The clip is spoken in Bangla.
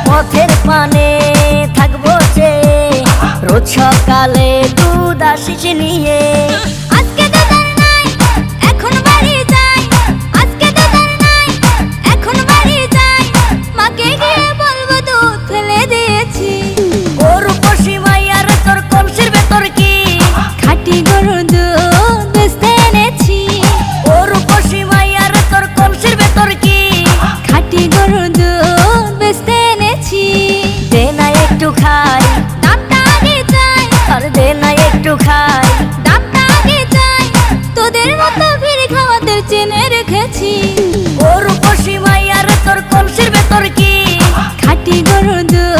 পথের পানে থাকবো যে রোজ সকালে দুধ আসিস নিয়ে। আজকে দুধ আর নাই, এখন বাড়ি যাই। আজকে দুধ আর নাই, এখন বাড়ি যাই। মাকে গিয়ে বলবো দুধ ফেলে দিয়েছি। গরু পশি মাইয়ার তোর কলসির ভেতর কি খাঁটি গরুর দুধ বেচতে এনেছি। গরু পশি মাইয়ার তোর কলসির ভেতর কি খাঁটি গরুর দুধ বেচতে এনেছি। দে না একটু খাই, দামটা আগে চাই, আর দে না একটু খাই। দামটা আগে চাই। তোদের মতো ভিড় খাওয়াদের চেনে রেখেছি। গরু পশি মাইয়ার তোর কলসির ভেতর কি খাঁটি গরুর দুধ